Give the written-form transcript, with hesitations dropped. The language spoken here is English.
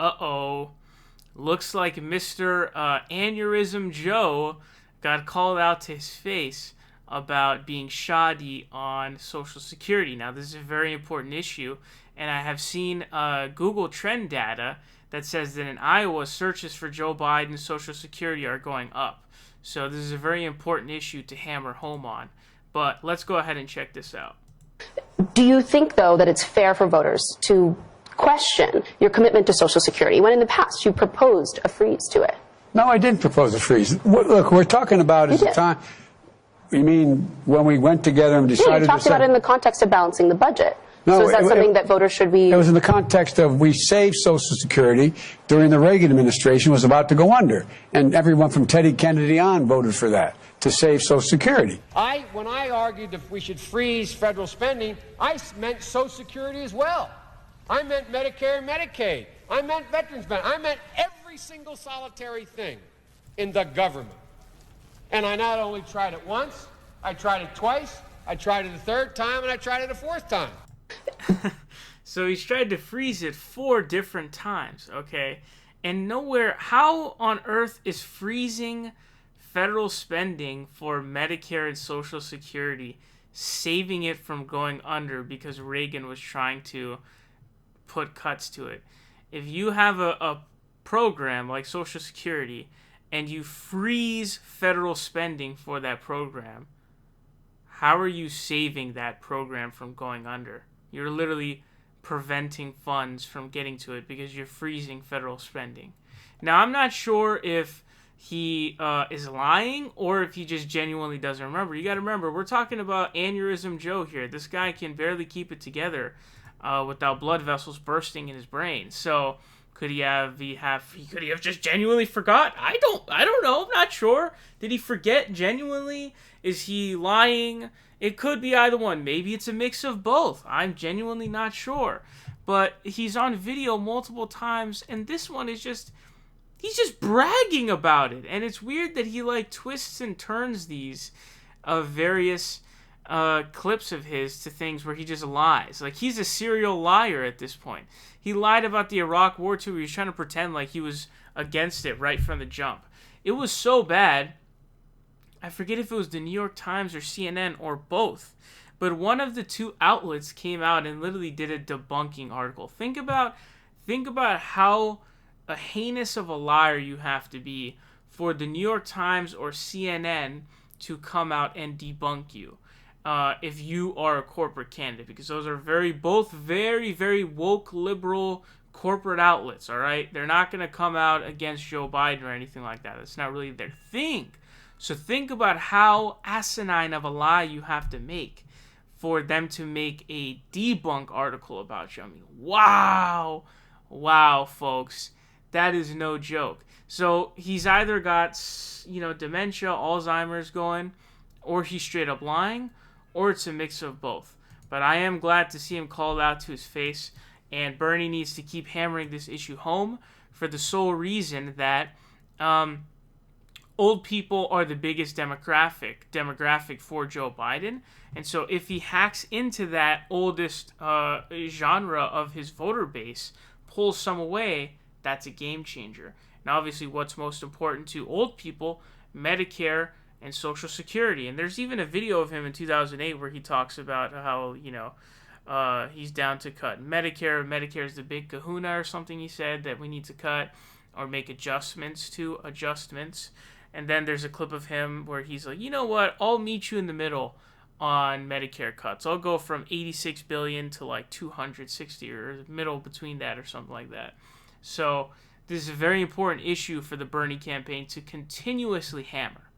Uh-oh. Looks like Mr. Aneurysm Joe got called out to his face about being shoddy on Social Security. Now, this is a very important issue, and I have seen Google Trend data that says that in Iowa, searches for Joe Biden's Social Security are going up. So this is a very important issue to hammer home on. But let's go ahead and check this out. Do you think, though, that it's fair for voters to question your commitment to Social Security when in the past you proposed a freeze to it? No, I didn't propose a freeze. Look, we're talking about is the time. You mean when we went together and decided? Yeah, you talked about it in the context of balancing the budget. No, so is that something that voters should be? It was in the context of we saved Social Security during the Reagan administration was about to go under, and everyone from Teddy Kennedy on voted for that to save Social Security. When I argued that we should freeze federal spending, I meant Social Security as well. I meant Medicare and Medicaid. I meant veterans benefits. I meant every single solitary thing in the government. And I not only tried it once, I tried it twice, I tried it a third time, and I tried it a fourth time. So he's tried to freeze it 4 different times, okay? And nowhere, how on earth is freezing federal spending for Medicare and Social Security saving it from going under because Reagan was trying to put cuts to it? If you have a program like Social Security and you freeze federal spending for that program, how are you saving that program from going under? You're literally preventing funds from getting to it because you're freezing federal spending. Now, I'm not sure if he is lying or if he just genuinely doesn't remember. You got to remember, we're talking about Aneurysm Joe here. This guy can barely keep it together without blood vessels bursting in his brain. So could he have just genuinely forgot? I don't know. I'm not sure. Did he forget genuinely? Is he lying? It could be either one. Maybe it's a mix of both. I'm genuinely not sure. But he's on video multiple times, and this one is he's just bragging about it. And it's weird that he twists and turns these various clips of his to things where he just lies. He's a serial liar at this point. He lied about the Iraq War too. He was trying to pretend like he was against it right from the jump. It was so bad, I forget if it was the New York Times or CNN or both, but one of the 2 outlets came out and literally did a debunking article. Think about how heinous of a liar you have to be for the New York Times or CNN to come out and debunk you if you are a corporate candidate, because those are both very, very woke, liberal corporate outlets, all right? They're not going to come out against Joe Biden or anything like that. That's not really their thing. So think about how asinine of a lie you have to make for them to make a debunk article about you. I mean, wow, folks, that is no joke. So he's either got, dementia, Alzheimer's going, or he's straight up lying, or it's a mix of both. But I am glad to see him called out to his face, and Bernie needs to keep hammering this issue home for the sole reason that old people are the biggest demographic for Joe Biden. And so if he hacks into that oldest genre of his voter base, pulls some away, that's a game changer. Now, obviously, what's most important to old people, Medicare and Social Security. And there's even a video of him in 2008 where he talks about how, he's down to cut Medicare. Medicare is the big kahuna or something he said that we need to cut or make adjustments. And then there's a clip of him where he's like, you know what, I'll meet you in the middle on Medicare cuts. I'll go from 86 billion to 260 or middle between that or something like that. So this is a very important issue for the Bernie campaign to continuously hammer.